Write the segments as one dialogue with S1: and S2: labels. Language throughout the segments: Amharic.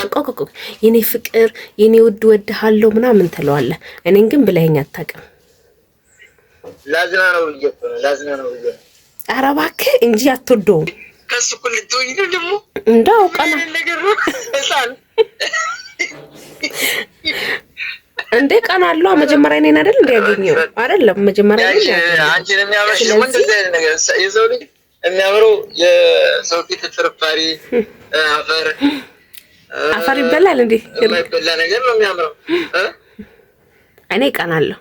S1: ቆቆቆ የኔ ፍቅር የኔ ውድ ወድሃለሁ ምናምን ትለዋለህ። እኔን ግን ብለኸኝ አታውቅም።
S2: ላዝና ነው ብዬ
S1: ኧረ እባክህ እንጂ አትወደውም።
S2: ከሱ እኮ ልትሆኝ ነው ደግሞ
S1: እንደው ቀና
S2: ነገር ነው
S1: እንዴ ቀና አለው። መጀመሪያ እኔን አይደል እንዲያገኘው አይደለም መጀመሪያ
S2: አንቺን የሚያምርሽ እንደዚህ አይነት ነገር የሰው ልጅ የሚያምረው የሰው ፊት ፍርፋሪ አፈር
S1: ይበላል እንዴ?
S2: የማይበላ ነገር ነው የሚያምረው።
S1: እኔ ቀናለሁ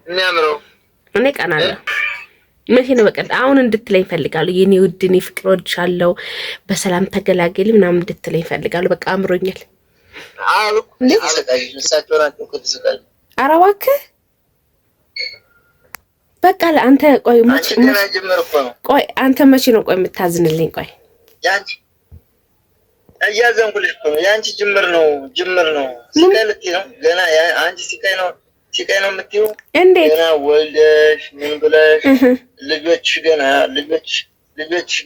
S2: የሚያምረው
S1: እኔ ቀናለሁ። መቼ ነው በቀን አሁን እንድትለኝ ፈልጋለሁ። የኔ ውድ እኔ ፍቅር ወድሻለሁ በሰላም ተገላገል ምናምን እንድትለኝ ፈልጋለሁ። በቃ አምሮኛል። ኧረ እባክህ በቃ ለአንተ ቆይ አንተ መቼ ነው ቆይ የምታዝንልኝ? ቆይ
S2: እያዘንኩልሽ እኮ ነው። የአንቺ ጅምር ነው ሲቃይ ልትይ ነው ገና። አንቺ ሲቃይ ነው የምትይው
S1: እንዴት?
S2: ገና ወልደሽ ምን ብለሽ ልጆች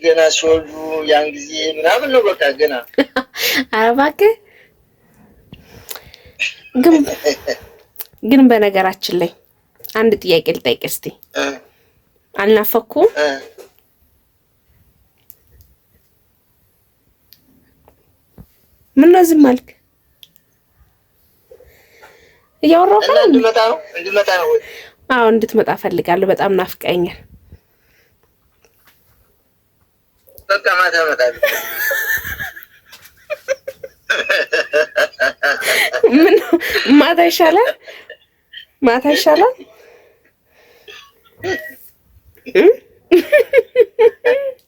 S2: ገና ሲወልዱ ያን ጊዜ ምናምን ነው በቃ ገና።
S1: ኧረ እባክህ ግን በነገራችን ላይ አንድ ጥያቄ ልጠይቅ እስቲ። አልናፈኩም? ምን ነው ዝም አልክ? እያወራሁ ነው።
S2: እንድትመጣ ነው ወይ?
S1: አዎ እንድትመጣ ፈልጋለሁ። በጣም ናፍቀኛል።
S2: በቃ ማታ እመጣለሁ።
S1: ምን ማታ ይሻላል?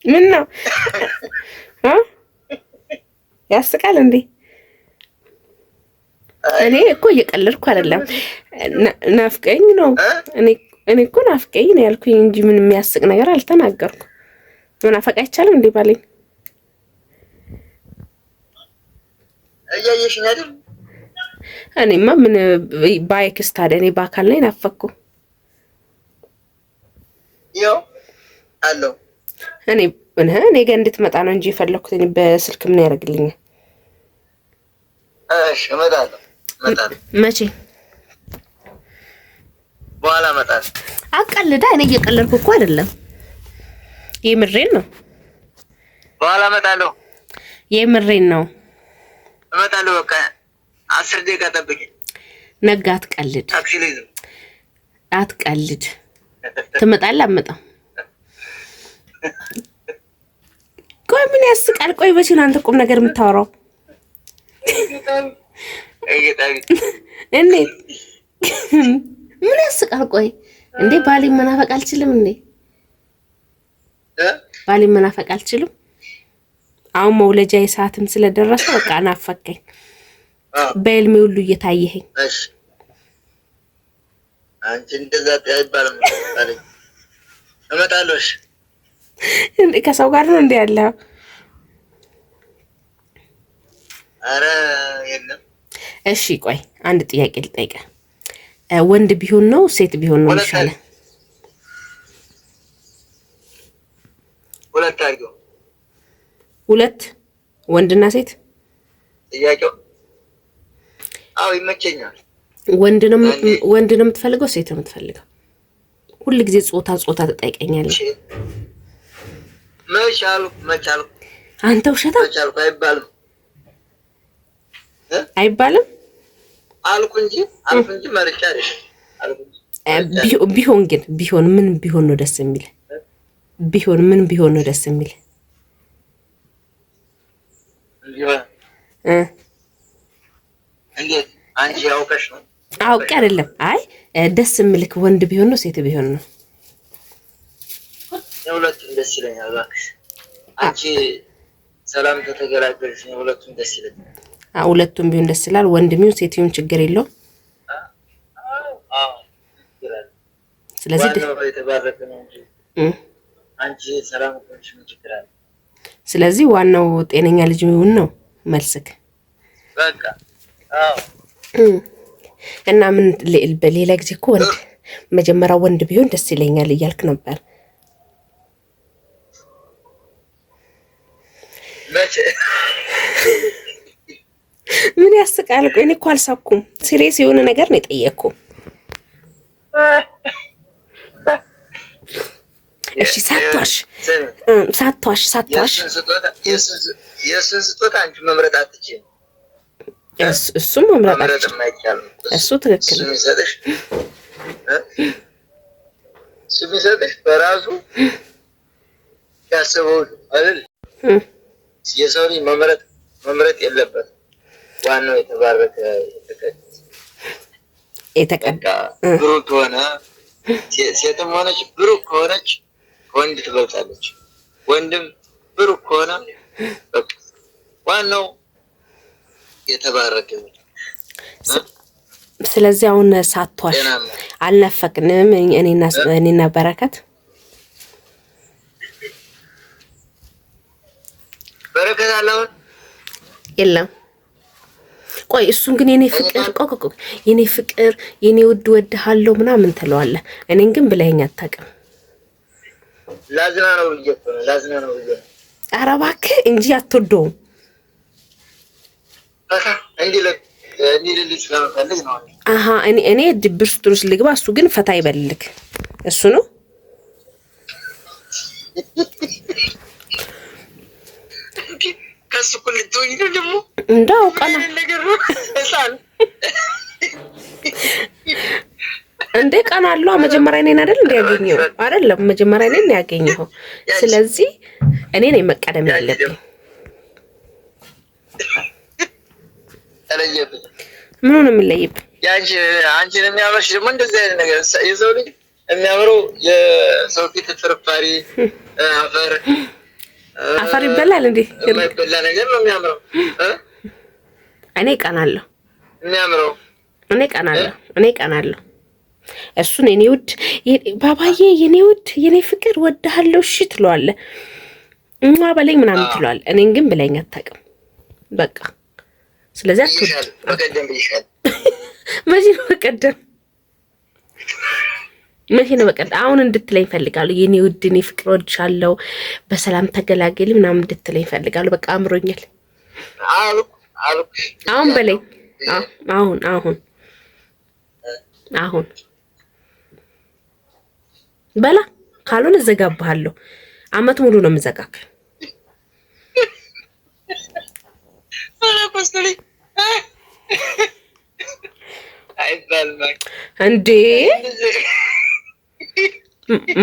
S1: ምን ነው ያስቃል እንዴ? እኔ እኮ እየቀለድኩ አይደለም። ናፍቀኝ ነው። እኔ እኮ ናፍቀኝ ነው ያልኩኝ እንጂ ምን የሚያስቅ ነገር አልተናገርኩም። መናፈቅ አይቻልም እንዴ ባለኝ?
S2: እያየሽኝ አይደል?
S1: እኔማ ምን ባይክስ ታዲያ እኔ በአካል ላይ ናፈቅኩ።
S2: ያው አለው
S1: እኔ ጋር እንድትመጣ ነው እንጂ የፈለኩት እኔ በስልክ ምን ያደርግልኛል?
S2: እሺ እመጣለሁ።
S1: መቼ?
S2: በኋላ እመጣለሁ።
S1: አቀልዳ። እኔ እየቀለድኩ እኮ አይደለም፣ የምሬን ነው።
S2: በኋላ እመጣለሁ።
S1: የምሬን ነው።
S2: እመጣለሁ። በቃ 10 ደቂቃ ጠብቂ።
S1: ነጋ። አትቀልድ። ትመጣለህ? አትመጣም? ቆይ ምን ያስቃል? ቆይ መቼ ነው አንተ ቁም ነገር የምታወራው? እንዴ ምን ያስቃል? ቆይ እንዴ ባሌን መናፈቅ አልችልም እንዴ? ባሌን መናፈቅ አልችልም? አሁን መውለጃ ሰዓትም ስለደረሰ በቃ ናፈቀኝ። በህልሜ ሁሉ እየታየኸኝ።
S2: እሺ አንቺ እንደዛ አይባልም አለኝ። እመጣለሁ። እሺ
S1: እንዴ ከሰው ጋር ነው እንዴ ያለው?
S2: አረ የለም።
S1: እሺ ቆይ አንድ ጥያቄ ልጠይቅህ። ወንድ ቢሆን ነው ሴት ቢሆን ነው ይሻላል? ሁለት ወንድና ሴት?
S2: ጥያቄው አዎ ይመቸኛል።
S1: ወንድ ነው የምትፈልገው ሴት ነው የምትፈልገው? ሁሉ ጊዜ ጾታ ትጠይቀኛለህ። መቻል አንተ ውሸታ አይባልም
S2: አልኩ እንጂ መርጫለሽ አልኩ።
S1: ቢሆን ምን ቢሆን ነው ደስ የሚል? ምን ቢሆን ነው ደስ የሚል?
S2: እንዴት አንቺ ያውቀሽ ነው?
S1: አውቄ አይደለም። አይ ደስ የሚልክ ወንድ ቢሆን ነው ሴት ቢሆን ነው?
S2: የሁለቱም ደስ ይለኛል። እባክሽ አንቺ ሰላም ተገላገልሽ። የሁለቱም ደስ ይለኛል።
S1: ሁለቱም ቢሆን ደስ ይላል። ወንድም ይሁን ሴት ይሁን ችግር የለውም። ስለዚህ
S2: የተባረከ ነው እንጂ አንቺ ሰላም ቆንጆ ችግር አለ።
S1: ስለዚህ ዋናው ጤነኛ ልጅ ይሁን ነው መልስክ።
S2: በቃ
S1: እና ምን በሌላ ጊዜ እኮ መጀመሪያ ወንድ ቢሆን ደስ ይለኛል እያልክ ነበር። ምን ያስቃል? ቆይ እኔ እኮ አልሳኩም። ሲሪየስ የሆነ ነገር ነው የጠየቅኩ። እሺ ሳትዋሽ
S2: የእሱን ስጦታ አንቺ መምረጥ አትችይም።
S1: እሱም መምረጥ አይቻልም። እሱ ትክክል ነው።
S2: እሱ የሚሰጥሽ በራሱ ያሰበው አይደል? የሰው ልጅ መምረጥ የለበትም። ዋናው የተባረከ የተቀዳ ብሩክ ሆነ ሴትም ሆነች ብሩክ ከሆነች ወንድ ትበልጣለች። ወንድም ብሩክ ከሆነ ዋናው የተባረከ።
S1: ስለዚህ አሁን ሳትዋሽ አልነፈቅንም። እኔና በረከት
S2: አለውን
S1: የለም። ቆይ እሱን ግን የኔ ፍቅር የኔ ውድ ወድሃለሁ ምናምን ትለዋለህ። እኔን ግን ብለኸኝ አታውቅም።
S2: ላዝና ነው ብዬ
S1: ኧረ እባክህ እንጂ አትወደውም። እኔ ድብርት ውስጥ ልግባ፣ እሱ ግን ፈታ ይበልልክ። እሱ ነው
S2: ከሱ እኮ ልትሆኝ ነው ደግሞ
S1: እንዳው ቀና እንዴ ቀና አለው። መጀመሪያ እኔን አይደል እንዲያገኘው አይደለም፣ መጀመሪያ እኔን ያገኘው። ስለዚህ እኔ ነኝ መቀደም ያለብኝ።
S2: ተለየብኝ።
S1: ምን ነው የሚለይብኝ?
S2: አንቺን የሚያምርሽ ደግሞ እንደዚህ አይነት ነገር የሰው ልጅ የሚያምረው የሰው ፊት ፍርፋሪ
S1: አፈር ይበላል እንዴ?
S2: የማይበላ ነገር ነው የሚያምረው።
S1: እኔ ቀናለሁ
S2: የሚያምረው
S1: እኔ ቀናለሁ። እሱን የኔ ውድ ባባዬ፣ የኔ ውድ፣ የኔ ፍቅር ወድሃለሁ እሺ ትለዋለህ፣ በለኝ ምናምን ትለዋለህ። እኔን ግን ብለኝ አታውቅም። በቃ ስለዚህ
S2: በቀደም ብይሻል።
S1: መቼ ነው በቀደም? አሁን እንድትለኝ ፈልጋለሁ። የኔ ውድ፣ የኔ ፍቅር ወድሻለሁ፣ በሰላም ተገላገሊ ምናምን እንድትለኝ ፈልጋለሁ። በቃ አምሮኛል። አሁን በለኝ። አሁን በላ፣ ካልሆነ እዘጋብሃለሁ። አመት ሙሉ ነው የምዘጋክ። እንዴ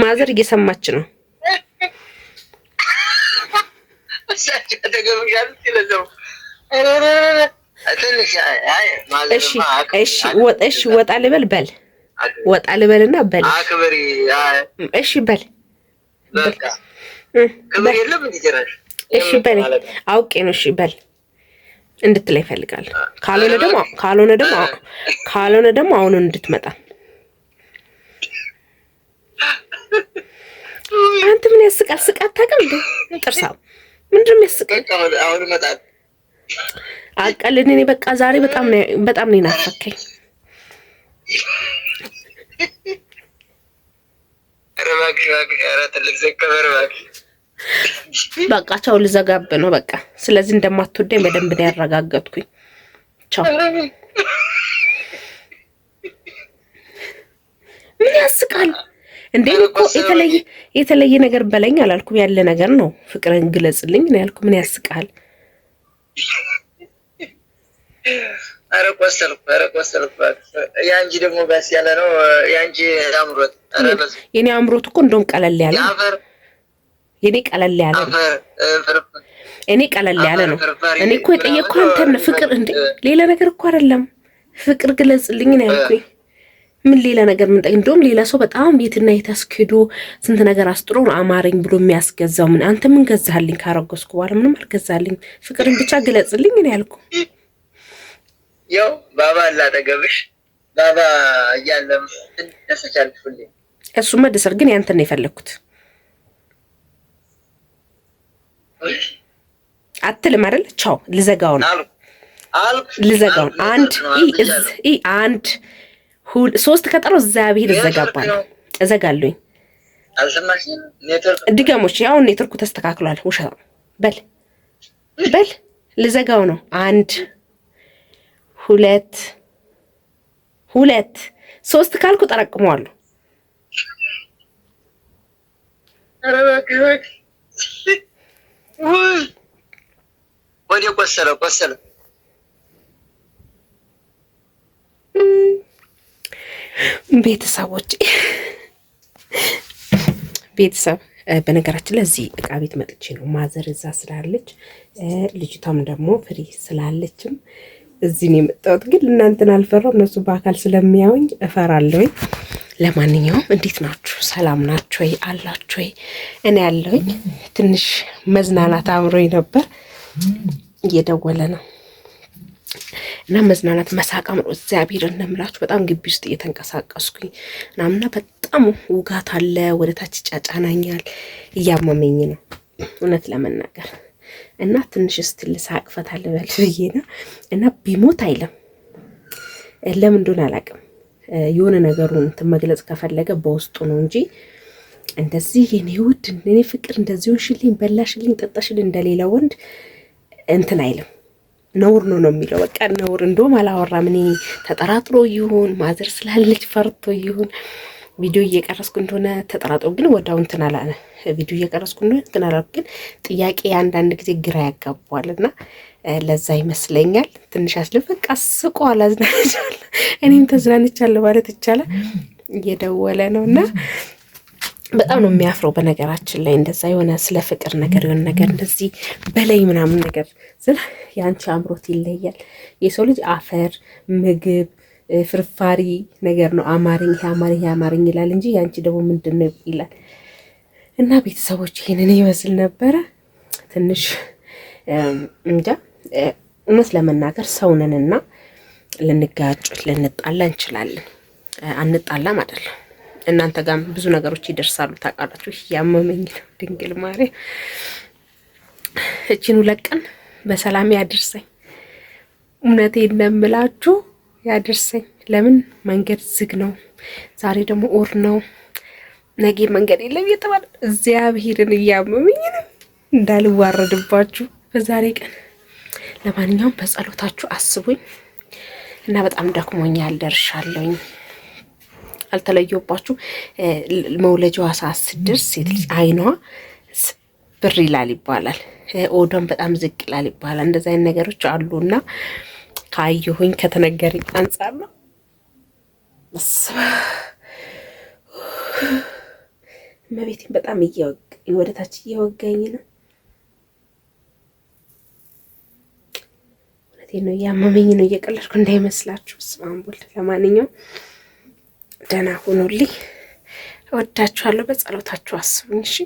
S1: ማዘር እየሰማች ነው። እሺ ወጣ ልበል ወጣ ልበልና በል። እሺ በል እሺ በል። አውቄ ነው እሺ በል እንድትለይ ይፈልጋል። ካልሆነ ደግሞ አሁን እንድትመጣ። አንተ ምን ያስቃል? ስቃ አታውቅም እንዴ? ጥርሳው ምንድን ነው ያስቃል?
S2: አሁን እመጣለሁ።
S1: አቀልን። እኔ በቃ ዛሬ በጣም ነው ናፈከኝ። በቃ ቻው፣ ልዘጋብ ነው በቃ። ስለዚህ እንደማትወደኝ በደንብ ነው ያረጋገጥኩኝ። ቻው። ምን ያስቃል እንዴ? እኮ የተለየ ነገር በለኝ አላልኩም። ያለ ነገር ነው። ፍቅርን ግለጽልኝ ነው ያልኩ። ምን ያስቃል?
S2: ኧረ ቆሰልኩ። ያንቺ ደግሞ ባስ ያለ ነው። ያንቺ አምሮት
S1: የኔ አምሮት እኮ እንደውም ቀለል ያለ ነው። የኔ ቀለል ያለ ነው። እኔ ቀለል ያለ ነው። እኔ እኮ የጠየቅኩ አንተን ፍቅር እንዴ፣ ሌላ ነገር እኮ አይደለም። ፍቅር ግለጽልኝ ነው ያልኩኝ። ምን ሌላ ነገር ምን? እንደውም ሌላ ሰው በጣም የትና የታስከዶ ስንት ነገር አስጥሮ አማረኝ ብሎ የሚያስገዛው ምን? አንተ ምን ገዛልኝ? ካረገዝኩ በኋላ ምንም አልገዛልኝ። ፍቅርን ብቻ ግለጽልኝ ነው ያልኩ።
S2: ያው ባባ አላጠገብሽ ባባ እያለም ደስቻለሽ ሁሌ።
S1: እሱማ ደሰር ግን ያንተ ነው የፈለኩት አትልም አይደል? ቻው፣ ልዘጋው ነው። አንድ ሶስት ከጠሮ እግዚአብሔር እዘጋለሁኝ። ድጋሞች ያው ኔትወርኩ ተስተካክሏል። ውሻ በል ልዘጋው ነው። 1 2 3 ካልኩ ጠረቅመዋለሁ።
S2: ወደ ቆሰለ
S1: ቤተሰብ በነገራችን ላይ እዚህ እቃ ቤት መጥቼ ነው። ማዘር እዛ ስላለች ልጅቷም ደግሞ ፍሪ ስላለችም እዚህ ነው የመጣሁት። ግን እናንተን አልፈራው፣ እነሱ በአካል ስለሚያዩኝ እፈራለሁኝ። ለማንኛውም እንዴት ናችሁ? ሰላም ናችሁ ወይ? አላችሁ ወይ? እኔ ያለሁኝ ትንሽ መዝናናት አምሮኝ ነበር። እየደወለ ነው እና መዝናናት መሳቃም ነው። እግዚአብሔር እንደምላችሁ በጣም ግቢ ውስጥ እየተንቀሳቀስኩኝ ምናምና በጣም ውጋት አለ። ወደ ታች ጫጫናኛል፣ እያመመኝ ነው እውነት ለመናገር እና ትንሽ ስትል ሳቅፈት አለበል ብዬ ነው። እና ቢሞት አይለም ለምን እንደሆነ አላውቅም። የሆነ ነገሩን እንትን መግለጽ ከፈለገ በውስጡ ነው እንጂ እንደዚህ የኔ ውድ የኔ ፍቅር እንደዚህ ሆንሽልኝ፣ በላሽልኝ፣ ጠጣሽልኝ እንደሌላ ወንድ እንትን አይልም። ነውር ነው የሚለው። በቃ ነውር እንደውም አላወራም። እኔ ተጠራጥሮ ይሁን ማዘር ስላለች ፈርቶ ይሁን ቪዲዮ እየቀረስኩ እንደሆነ ተጠራጥሮ ግን ወዳው እንትን አላለ። ቪዲዮ እየቀረስኩ እንደሆነ እንትን አላለ። ግን ጥያቄ አንዳንድ ጊዜ ግራ ያጋባዋልና ለዛ ይመስለኛል ትንሽ አስልፍ በቃ ስቆ አላዝናናቻለሁ። እኔም ተዝናንቻለሁ ማለት ይቻላል። እየደወለ ነውና በጣም ነው የሚያፍረው። በነገራችን ላይ እንደዛ የሆነ ስለ ፍቅር ነገር የሆነ ነገር እንደዚህ በላይ ምናምን ነገር ስለ የአንቺ አምሮት ይለያል። የሰው ልጅ አፈር ምግብ ፍርፋሪ ነገር ነው አማርኝ አማርኝ ይላል እንጂ የአንቺ ደግሞ ምንድን ነው ይላል። እና ቤተሰቦች ይሄንን ይመስል ነበረ። ትንሽ እንጃ እውነት ለመናገር ሰውነንና ልንጋጭ ልንጣላ እንችላለን። አንጣላም አይደለም። እናንተ ጋር ብዙ ነገሮች ይደርሳሉ ታውቃላችሁ። ያመመኝ ነው ድንግል ማርያም እቺን 2 ቀን በሰላም ያድርሰኝ። እውነቴን እንደምላችሁ ያድርሰኝ። ለምን መንገድ ዝግ ነው። ዛሬ ደግሞ ኦር ነው፣ ነገ መንገድ የለም እየተባለ እግዚአብሔርን እያመመኝ ነው እንዳልዋረድባችሁ በዛሬ ቀን። ለማንኛውም በጸሎታችሁ አስቡኝ እና በጣም ደክሞኛል። ደርሻለሁኝ። አልተለየባችሁ። መውለጃዋ ሰዓት ስደርስ ሴት ልጅ አይኗ ብር ይላል ይባላል፣ ኦዶም በጣም ዝቅ ይላል ይባላል። እንደዚህ አይነት ነገሮች አሉና ካየሁኝ ከተነገረኝ አንጻር ነው። መቤቴን በጣም ወደ ታች እየወጋኝ ነው። እውነቴን ነው፣ እያመመኝ ነው። እየቀለድኩ እንዳይመስላችሁ። ስማምቡል ለማንኛውም ደህና ሁኑልኝ። እወዳችኋለሁ። በጸሎታችሁ አስቡኝ እሺ።